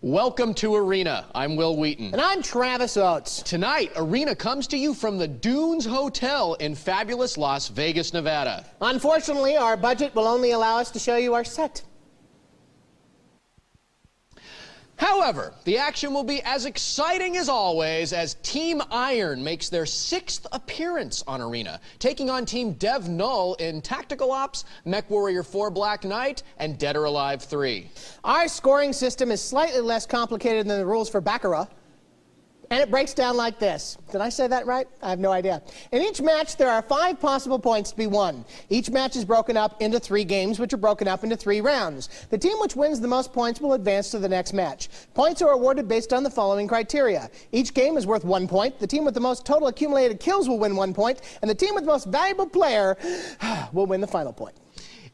Welcome to Arena. I'm Will Wheaton. And I'm Travis Oates. Tonight, Arena comes to you from the Dunes Hotel in fabulous Las Vegas, Nevada. Unfortunately, our budget will only allow us to show you our set. However, the action will be as exciting as always as Team Iron makes their 6th appearance on Arena, taking on Team Dev Null in Tactical Ops, Mech Warrior 4 Black Knight, and Dead or Alive 3. Our scoring system is slightly less complicated than the rules for Baccarat, and it breaks down like this. Did I say that right? I have no idea. In each match, there are 5 possible points to be won. Each match is broken up into 3 games, which are broken up into 3 rounds. The team which wins the most points will advance to the next match. Points are awarded based on the following criteria. Each game is worth 1 point. The team with the most total accumulated kills will win 1 point, and the team with the most valuable player will win the final point.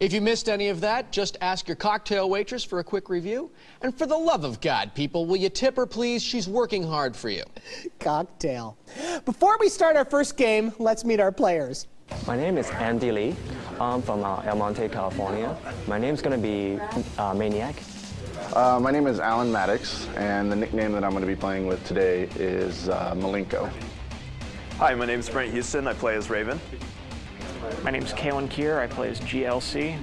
If you missed any of that, just ask your cocktail waitress for a quick review. And for the love of God, people, will you tip her, please? She's working hard for you. Cocktail. Before we start our first game, let's meet our players. My name is Andy Lee. I'm from El Monte, California. My name's going to be Maniac. My name is Alan Maddox, and the nickname that I'm going to be playing with today is Malenko. Hi, my name is Brent Houston. I play as Raven. My name is Kalen Kier. I play as GLC.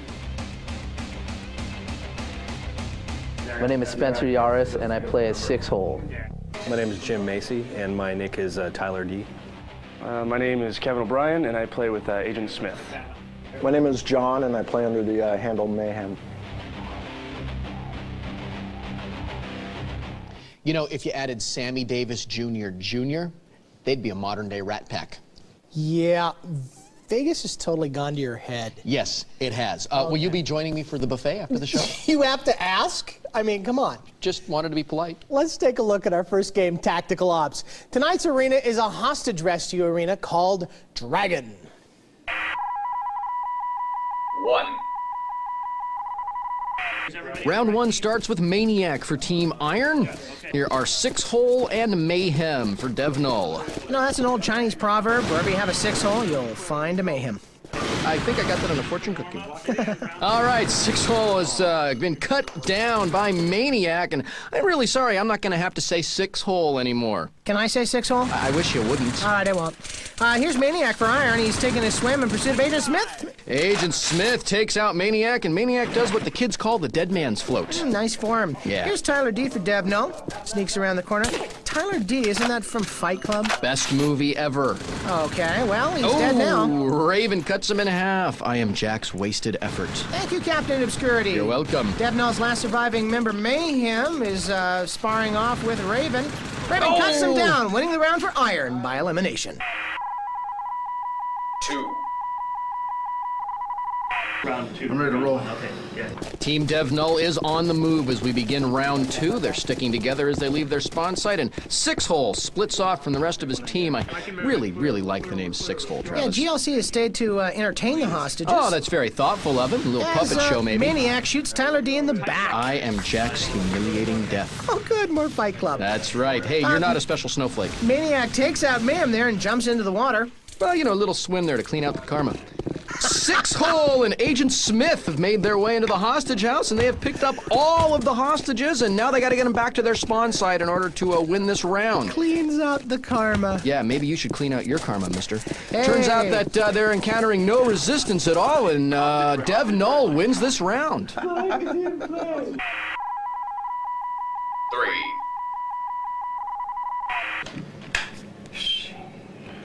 My name is Spencer Yaris, and I play as 6-hole. My name is Jim Macy, and my nick is Tyler D. My name is Kevin O'Brien, and I play with Agent Smith. My name is John, and I play under the handle Mayhem. You know, if you added Sammy Davis Jr., they'd be a modern-day Rat Pack. Yeah, Vegas has totally gone to your head. Yes, it has. Will you be joining me for the buffet after the show? You have to ask? I mean, come on. Just wanted to be polite. Let's take a look at our first game, Tactical Ops. Tonight's arena is a hostage rescue arena called Dragon. 1. Round 1 starts with Maniac for Team Iron. Here are 6-hole and Mayhem for Dev Null. You know, that's an old Chinese proverb. Wherever you have a 6-hole, you'll find a Mayhem. I think I got that on a fortune cookie. All right, 6-hole has been cut down by Maniac, and I'm really sorry, I'm not going to have to say 6-hole anymore. Can I say 6-hole? I wish you wouldn't. All right, I won't. Here's Maniac for Iron. He's taking a swim in pursuit of Agent Smith. Agent Smith takes out Maniac, and Maniac does what the kids call the dead man's float. Nice form. Yeah. Here's Tyler D for Dev Null. Sneaks around the corner. Tyler D, isn't that from Fight Club? Best movie ever. Okay, well, he's dead now. Raven cuts him in half. I am Jack's wasted effort. Thank you, Captain Obscurity. You're welcome. Dev Null's last surviving member, Mayhem, is sparring off with Raven. Raven cuts him down, winning the round for Iron by elimination. 2. Round 2. I'm ready to roll. Okay, yeah. Team Dev Null is on the move as we begin round 2. They're sticking together as they leave their spawn site, and 6-hole splits off from the rest of his team. I really like the name 6-hole, Travis. Yeah, GLC has stayed to entertain the hostages. Oh, that's very thoughtful of him. A little puppet show, maybe. Maniac shoots Tyler D in the back. I am Jack's humiliating death. Oh, good, more Fight Club. That's right. Hey, you're not a special snowflake. Maniac takes out Mayhem there and jumps into the water. Well, you know, a little swim there to clean out the karma. 6-hole and Agent Smith have made their way into the hostage house, and they have picked up all of the hostages, and now they got to get them back to their spawn site in order to win this round. Cleans out the karma. Yeah, maybe you should clean out your karma, mister. Hey. Turns out that they're encountering no resistance at all, and Dev Null wins this round. 3.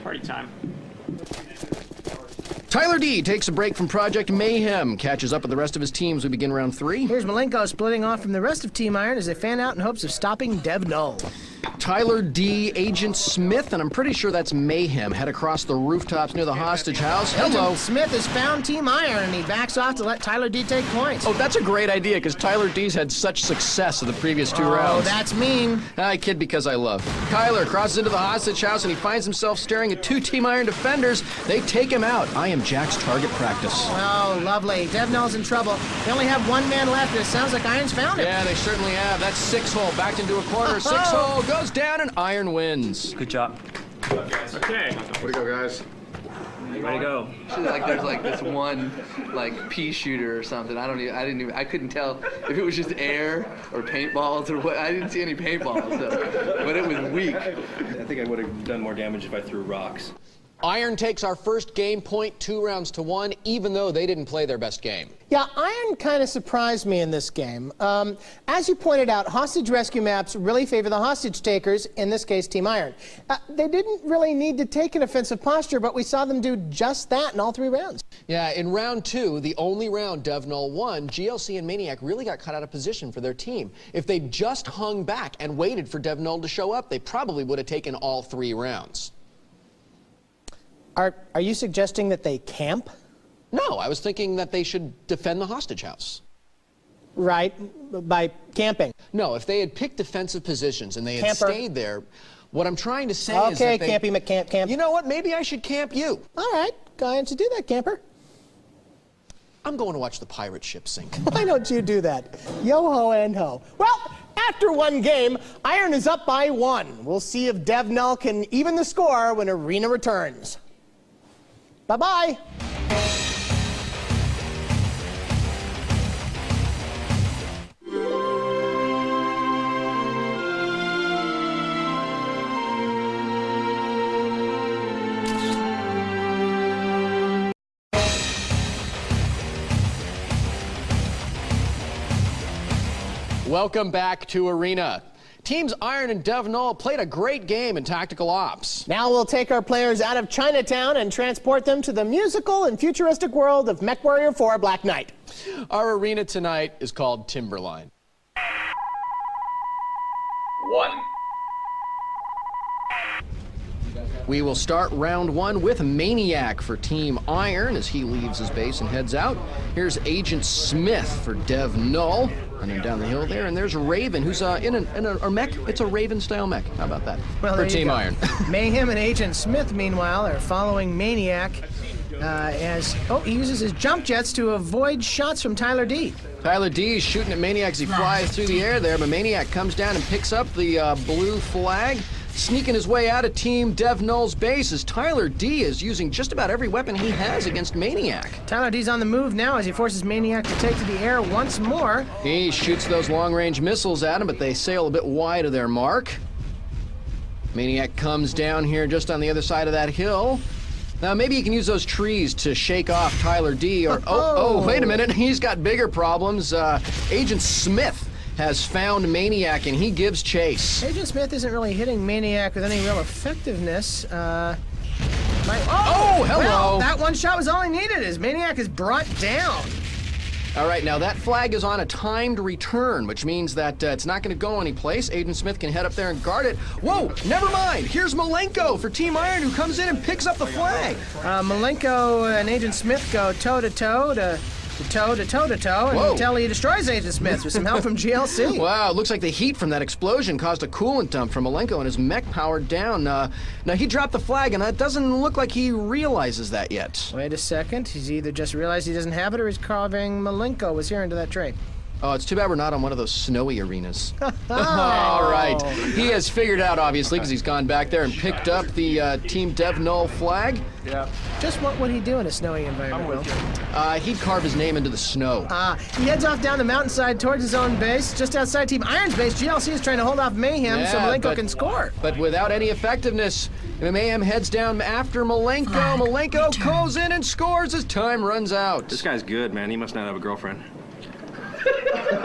Party time. Tyler D takes a break from Project Mayhem, catches up with the rest of his teams. We begin round 3. Here's Malenko splitting off from the rest of Team Iron as they fan out in hopes of stopping Dev Null. Tyler D, Agent Smith, and I'm pretty sure that's Mayhem, head across the rooftops near the hostage house. Hello. Agent Smith has found Team Iron, and he backs off to let Tyler D take points. Oh, that's a great idea, because Tyler D's had such success in the previous 2 rounds. Oh, that's mean. I kid because I love. Tyler crosses into the hostage house, and he finds himself staring at 2 Team Iron defenders. They take him out. I am Jack's target practice. Oh, lovely. Dev Null's in trouble. They only have 1 man left, and it sounds like Iron's found him. Yeah, they certainly have. That's 6-hole, backed into a corner. 6-hole goes down, and Iron wins. Good job. Okay. Way to go, guys. Way to go. Like there's like this one like pea shooter or something. I couldn't tell if it was just air or paintballs or what. I didn't see any paintballs, but it was weak. I think I would have done more damage if I threw rocks. Iron takes our first game point 2-1, even though they didn't play their best game. Yeah, Iron kind of surprised me in this game. As you pointed out, hostage rescue maps really favor the hostage takers, in this case, Team Iron. They didn't really need to take an offensive posture, but we saw them do just that in all 3 rounds. Yeah, in round 2, the only round Dev Null won, GLC and Maniac really got cut out of position for their team. If they just hung back and waited for Dev Null to show up, they probably would have taken all 3 rounds. Are you suggesting that they camp? No, I was thinking that they should defend the hostage house. Right, by camping. No, if they had picked defensive positions and they had stayed there, what I'm trying to say is that that Campy McCamp camp. You know what? Maybe I should camp you. All right, go ahead and do that, camper. I'm going to watch the pirate ship sink. Why don't you do that? Yo-ho and ho. Well, after 1 game, Iron is up by 1. We'll see if Dev Null can even the score when Arena returns. Bye-bye. Welcome back to Arena. Teams Iron and Dev Null played a great game in Tactical Ops. Now we'll take our players out of Chinatown and transport them to the musical and futuristic world of MechWarrior 4 Black Knight. Our arena tonight is called Timberline. 1. We will start round 1 with Maniac for Team Iron as he leaves his base and heads out. Here's Agent Smith for Dev Null, running down the hill there, and there's Raven, who's in a mech. It's a Raven-style mech. How about that? Well, for Team Iron. Mayhem and Agent Smith, meanwhile, are following Maniac he uses his jump jets to avoid shots from Tyler D. Tyler D is shooting at Maniac as he flies through the air there, but Maniac comes down and picks up the blue flag. Sneaking his way out of Team Dev Null's base as Tyler D is using just about every weapon he has against Maniac. Tyler D's on the move now as he forces Maniac to take to the air once more. He shoots those long-range missiles at him, but they sail a bit wide of their mark. Maniac comes down here just on the other side of that hill. Now, maybe he can use those trees to shake off Tyler D. Or oh, wait a minute, he's got bigger problems. Agent Smith has found Maniac, and he gives chase. Agent Smith isn't really hitting Maniac with any real effectiveness. Hello! Well, that one shot was all he needed as Maniac is brought down. All right, now that flag is on a timed return, which means that it's not going to go anyplace. Agent Smith can head up there and guard it. Whoa, never mind. Here's Malenko for Team Iron, who comes in and picks up the flag. Malenko and Agent Smith go toe-to-toe until he destroys Agent Smith with some help from GLC. Wow, it looks like the heat from that explosion caused a coolant dump from Malenko and his mech powered down. Now, he dropped the flag, and it doesn't look like he realizes that yet. Wait a second. He's either just realized he doesn't have it, or he's carving Malenko was here into that trade. Oh, it's too bad we're not on one of those snowy arenas. All right. He has figured out, obviously, because he's gone back there and picked up the Team Dev Null flag. Yeah. Just what would he do in a snowy environment, I'm with you. He'd carve his name into the snow. He heads off down the mountainside towards his own base. Just outside Team Iron's base, GLC is trying to hold off Mayhem so Malenko can score. But without any effectiveness, Mayhem heads down after Malenko. Malenko goes in and scores as time runs out. This guy's good, man. He must not have a girlfriend. He's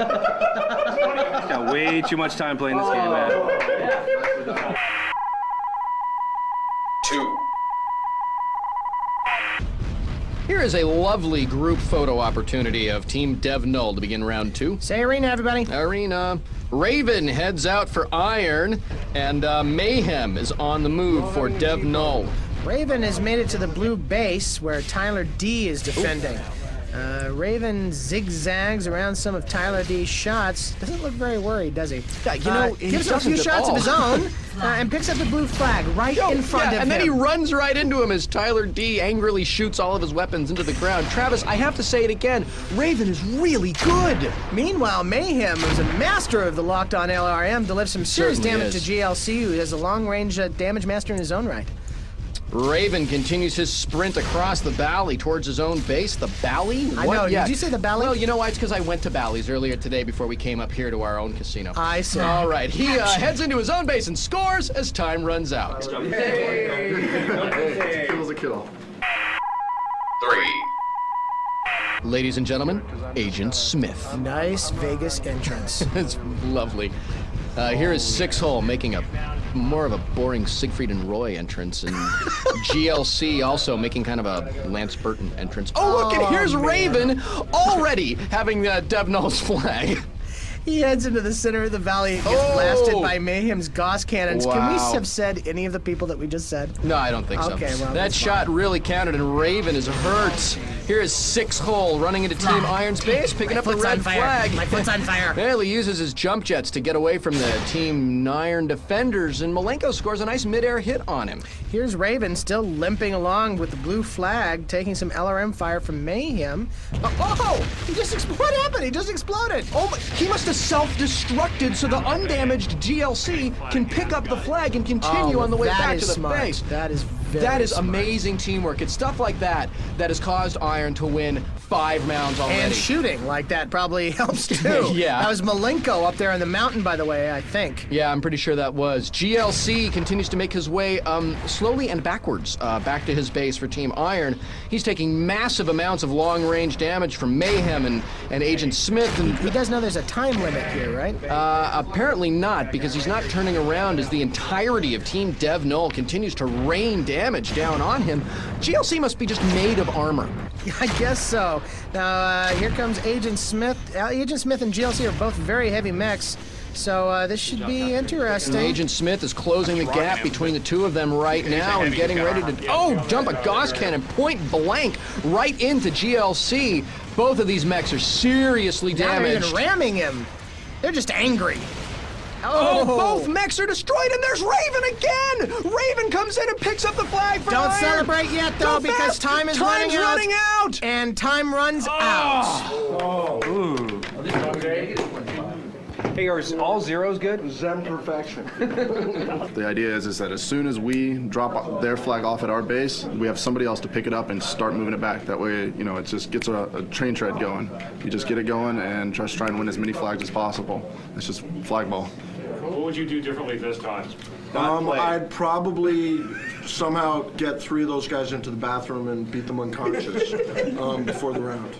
got way too much time playing this game, man. 2. Here is a lovely group photo opportunity of Team Dev Null to begin round 2. Say arena, everybody. Arena. Raven heads out for Iron, and Mayhem is on the move for Dev Null. Raven has made it to the blue base where Tyler D is defending. Raven zigzags around some of Tyler D's shots. Doesn't look very worried, does he? Yeah, he gives him a few shots of his own and picks up the blue flag right in front of him. And then he runs right into him as Tyler D angrily shoots all of his weapons into the ground. Travis, I have to say it again, Raven is really good. Meanwhile, Mayhem, who's a master of the locked-on LRM, delivers some serious damage to GLC, who has a long-range damage master in his own right. Raven continues his sprint across the Bally towards his own base. The Bally? I know. Did you say the Bally? Well, you know why? It's because I went to Bally's earlier today before we came up here to our own casino. I see. All right. He heads into his own base and scores as time runs out. Hey, kills a kill. 3. Ladies and gentlemen, Agent Smith. Nice Vegas entrance. It's lovely. Here is 6-hole making a more of a boring Siegfried and Roy entrance, and GLC also making kind of a Lance Burton entrance. Oh, look, and here's Raven already having Dev Null's flag. He heads into the center of the valley and gets blasted by Mayhem's Gauss cannons. Wow. Can we have said any of the people that we just said? No, I don't think so. Okay, well, that shot really counted, and Raven is hurt. Here is 6-hole running into Team Iron's base, picking up the red flag. My foot's on fire. Well, he uses his jump jets to get away from the Team Iron defenders, and Malenko scores a nice midair hit on him. Here's Raven still limping along with the blue flag, taking some LRM fire from Mayhem. Oh! What happened? He just exploded. Oh, he must have self-destructed so the undamaged GLC can pick up the flag and continue on the way back to the base. That is very That is smart. amazing teamwork. It's stuff like that that has caused Iron to win 5 rounds already. And shooting like that probably helps too. Yeah. That was Malenko up there on the mountain, by the way, I think. Yeah, I'm pretty sure that was. GLC continues to make his way slowly and backwards back to his base for Team Iron. He's taking massive amounts of long-range damage from Mayhem and Agent Smith. And He does know there's a time limit here, right? apparently not, because he's not turning around as the entirety of Team Dev Null continues to rain damage down on him. GLC must be just made of armor. I guess so. Now, here comes Agent Smith. Agent Smith and GLC are both very heavy mechs, so this should be interesting. And Agent Smith is closing the gap between the two of them right now and getting ready to, dump a Gauss cannon point blank right into GLC. Both of these mechs are seriously damaged. They're even ramming him. They're just angry. Oh, both mechs are destroyed, and there's Raven again! Raven comes in and picks up the flag for Don't Iron. celebrate yet, though, Go because fast. time is Time's running out. And time runs out. Hey, are all zeros good? Zen perfection. The idea is that as soon as we drop their flag off at our base, we have somebody else to pick it up and start moving it back. That way, it just gets a train tread going. You just get it going and just try and win as many flags as possible. It's just flag ball. What would you do differently this time? I'd probably somehow get 3 of those guys into the bathroom and beat them unconscious before the round.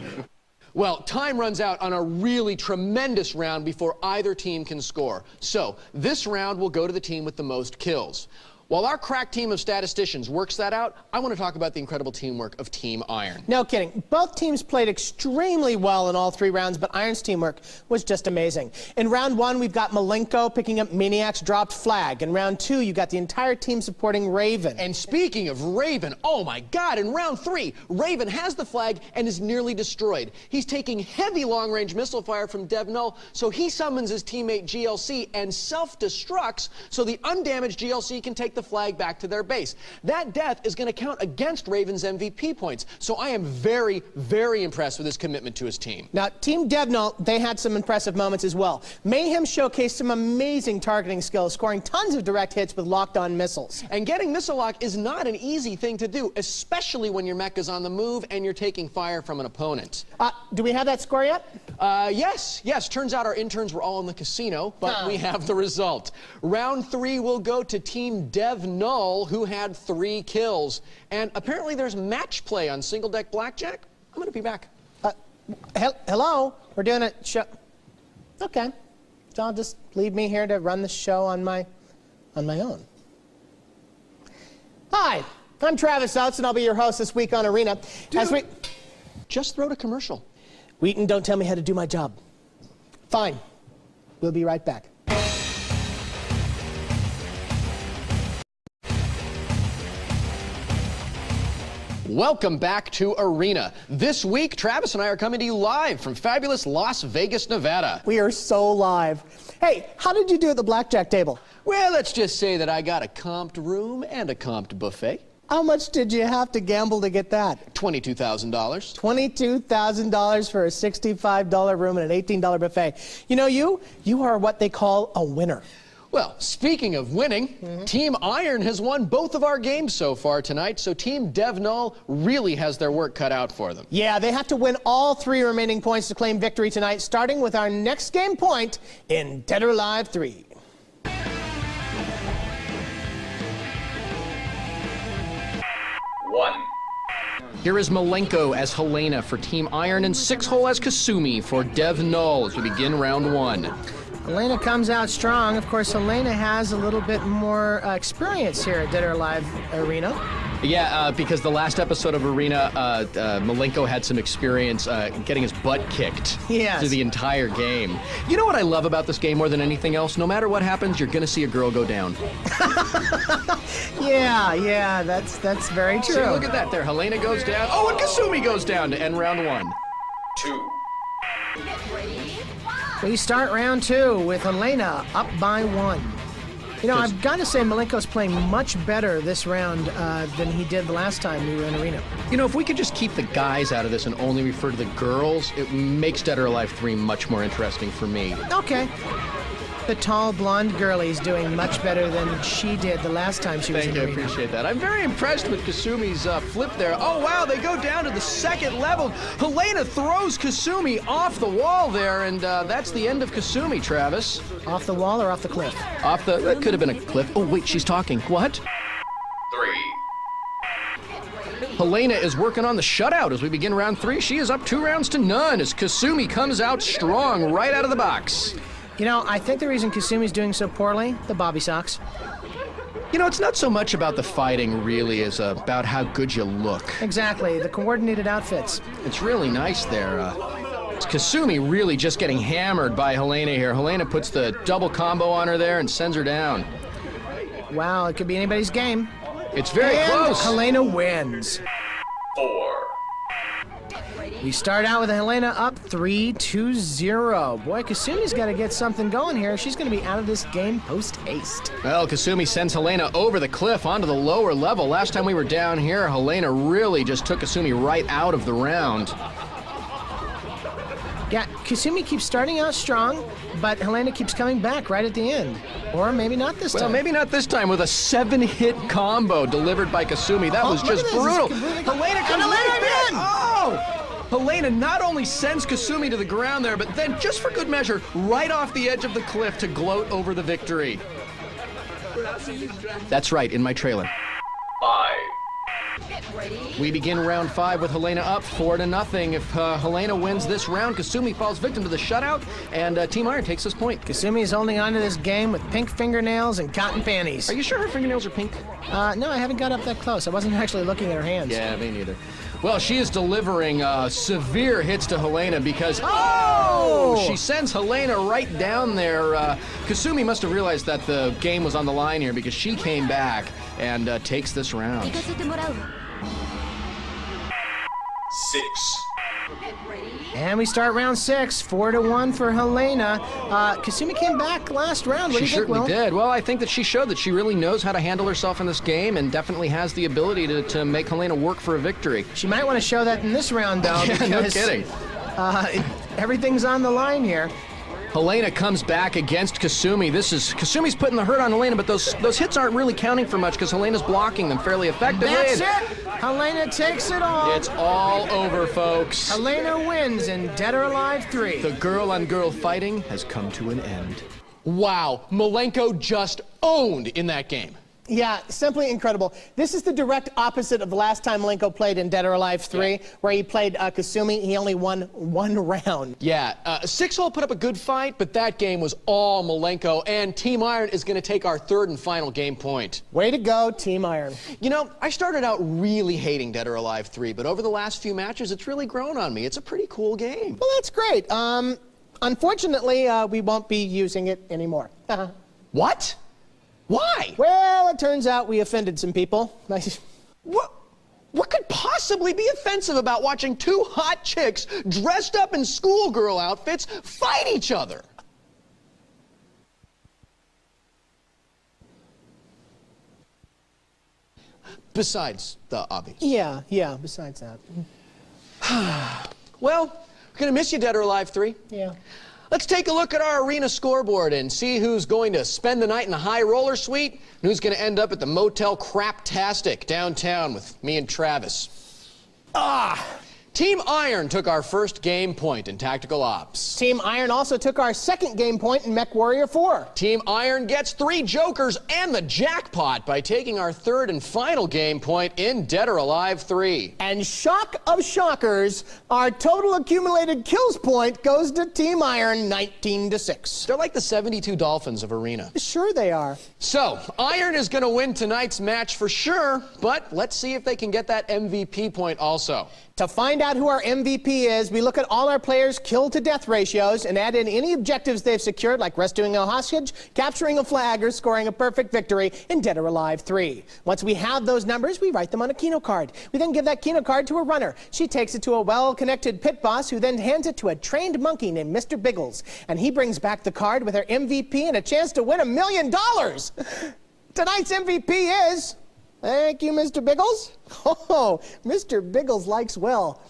Well, time runs out on a really tremendous round before either team can score. So, this round will go to the team with the most kills. While our crack team of statisticians works that out, I want to talk about the incredible teamwork of Team Iron. No kidding. Both teams played extremely well in all 3 rounds, but Iron's teamwork was just amazing. In round 1, we've got Malenko picking up Maniac's dropped flag. In round 2, you got the entire team supporting Raven. And speaking of Raven, oh my God, in round 3, Raven has the flag and is nearly destroyed. He's taking heavy long-range missile fire from Dev Null, so he summons his teammate GLC and self-destructs so the undamaged GLC can take the flag back to their base. That death is going to count against Raven's MVP points, so I am very, very impressed with his commitment to his team. Now, Team Dev Null, they had some impressive moments as well. Mayhem showcased some amazing targeting skills, scoring tons of direct hits with locked-on missiles. And getting missile lock is not an easy thing to do, especially when your mech is on the move and you're taking fire from an opponent. Do we have that score yet? Yes. Turns out our interns were all in the casino, but we have the result. Round 3 will go to Team Dev Null, who had 3 kills. And apparently there's match play on single deck blackjack. I'm going to be back. Hello? We're doing a show. Okay. So I'll just leave me here to run the show on my own. Hi, I'm Travis Oates, and I'll be your host this week on Arena. Just throw to commercial. Wheaton, don't tell me how to do my job. Fine. We'll be right back. Welcome back to Arena. This week, Travis and I are coming to you live from fabulous Las Vegas, Nevada. We are so live. Hey, how did you do at the blackjack table? Well, let's just say that I got a comped room and a comped buffet. How much did you have to gamble to get that? $22,000. $22,000 for a $65 room and an $18 buffet. You know, you are what they call a winner. Well, speaking of winning, Team Iron has won both of our games so far tonight, so Team Dev Null really has their work cut out for them. Yeah, they have to win all 3 remaining points to claim victory tonight, starting with our next game point in Dead or Alive 3. Here is Malenko as Helena for Team Iron and 6-hole as Kasumi for Dev Null as we begin round 1. Helena comes out strong. Of course, Helena has a little bit more experience here at Dead or Alive Arena. Yeah, because the last episode of Arena, Malenko had some experience getting his butt kicked through the entire game. You know what I love about this game more than anything else? No matter what happens, you're going to see a girl go down. Yeah, that's very true. See, look at that there. Helena goes down. Oh, and Kasumi goes down to end round 1. 2. We start round 2 with Helena up by 1. You know, I've got to say Malenko's playing much better this round than he did the last time we were in Arena. You know, if we could just keep the guys out of this and only refer to the girls, it makes Dead or Alive 3 much more interesting for me. Okay. The tall, blonde girlie's doing much better than she did the last time she was in Arena. Thank you, I appreciate that. I'm very impressed with Kasumi's flip there. Oh, wow, they go down to the 2nd level. Helena throws Kasumi off the wall there, and that's the end of Kasumi, Travis. Off the wall or off the cliff? Off the... That could have been a cliff. Oh, wait, she's talking. What? 3. Helena is working on the shutout as we begin round 3. She is up 2 rounds to none as Kasumi comes out strong right out of the box. You know, I think the reason Kasumi's doing so poorly, the bobby socks. You know, it's not so much about the fighting, really, as about how good you look. Exactly, the coordinated outfits. It's really nice there. It's Kasumi really just getting hammered by Helena here. Helena puts the double combo on her there and sends her down. Wow, it could be anybody's game. It's very close. Helena wins. 4. We start out with Helena up 3-0. Boy, Kasumi's got to get something going here. She's going to be out of this game post-haste. Well, Kasumi sends Helena over the cliff onto the lower level. Last time we were down here, Helena really just took Kasumi right out of the round. Yeah, Kasumi keeps starting out strong, but Helena keeps coming back right at the end. Or maybe not this time. Well, maybe not this time with a 7-hit combo delivered by Kasumi. That was just brutal. Helena comes right back. Oh! Helena not only sends Kasumi to the ground there, but then, just for good measure, right off the edge of the cliff to gloat over the victory. That's right, in my trailer. 5. We begin round 5 with Helena up 4-0. If Helena wins this round, Kasumi falls victim to the shutout, and Team Iron takes this point. Kasumi is holding on to this game with pink fingernails and cotton panties. Are you sure her fingernails are pink? No, I haven't got up that close. I wasn't actually looking at her hands. Yeah, me neither. Well, she is delivering severe hits to Helena because, she sends Helena right down there. Kasumi must have realized that the game was on the line here because she came back and takes this round. 6. And we start round 6, 4-1 for Helena. Kasumi came back last round. What do you think, Will? She certainly did. Well, I think that she showed that she really knows how to handle herself in this game and definitely has the ability to make Helena work for a victory. She might want to show that in this round, though. Yeah, because, no kidding. Everything's on the line here. Helena comes back against Kasumi. Kasumi's putting the hurt on Helena, but those hits aren't really counting for much because Helena's blocking them fairly effectively. That's it! Helena takes it all. It's all over, folks. Helena wins in Dead or Alive 3. The girl-on-girl fighting has come to an end. Wow, Malenko just owned in that game. Yeah, simply incredible. This is the direct opposite of the last time Malenko played in Dead or Alive 3, where he played Kasumi. He only won 1 round. Yeah, 6-hole put up a good fight, but that game was all Malenko, and Team Iron is going to take our 3rd and final game point. Way to go, Team Iron. You know, I started out really hating Dead or Alive 3, but over the last few matches, it's really grown on me. It's a pretty cool game. Well, that's great. Unfortunately, we won't be using it anymore. What? Why? Well, it turns out we offended some people. What could possibly be offensive about watching 2 hot chicks dressed up in schoolgirl outfits fight each other? Besides the obvious. Yeah, besides that. Well, we're going to miss you, Dead or Alive 3. Yeah. Let's take a look at our arena scoreboard and see who's going to spend the night in the high roller suite and who's going to end up at the Motel Craptastic downtown with me and Travis. Team Iron took our first game point in Tactical Ops. Team Iron also took our second game point in Mech Warrior 4. Team Iron gets 3 jokers and the jackpot by taking our third and final game point in Dead or Alive 3. And shock of shockers, our total accumulated kills point goes to Team Iron 19-6. They're like the 72 Dolphins of Arena. Sure they are. So, Iron is going to win tonight's match for sure, but let's see if they can get that MVP point also. To find out who our MVP is, we look at all our players' kill-to-death ratios and add in any objectives they've secured, like rescuing a hostage, capturing a flag, or scoring a perfect victory in Dead or Alive 3. Once we have those numbers, we write them on a Keno card. We then give that Keno card to a runner. She takes it to a well-connected pit boss, who then hands it to a trained monkey named Mr. Biggles. And he brings back the card with our MVP and a chance to win $1 million. Tonight's MVP is... Thank you, Mr. Biggles. Oh, Mr. Biggles likes well.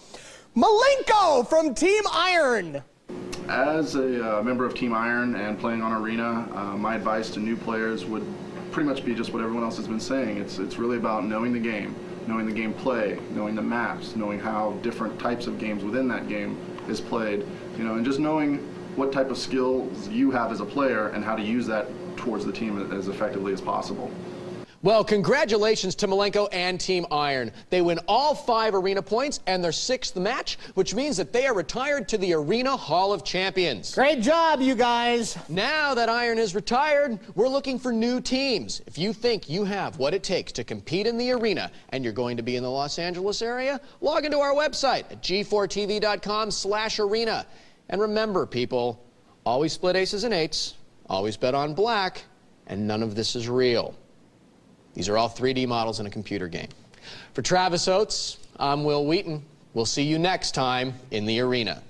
Malenko from Team Iron. As a member of Team Iron and playing on Arena, my advice to new players would pretty much be just what everyone else has been saying. It's really about knowing the gameplay, knowing the maps, knowing how different types of games within that game is played, and just knowing what type of skills you have as a player and how to use that towards the team as effectively as possible. Well, congratulations to Malenko and Team Iron. They win all 5 arena points and their 6th match, which means that they are retired to the Arena Hall of Champions. Great job, you guys. Now that Iron is retired, we're looking for new teams. If you think you have what it takes to compete in the arena and you're going to be in the Los Angeles area, log into our website at g4tv.com/arena. And remember, people, always split aces and eights, always bet on black, and none of this is real. These are all 3D models in a computer game. For Travis Oates, I'm Will Wheaton. We'll see you next time in the arena.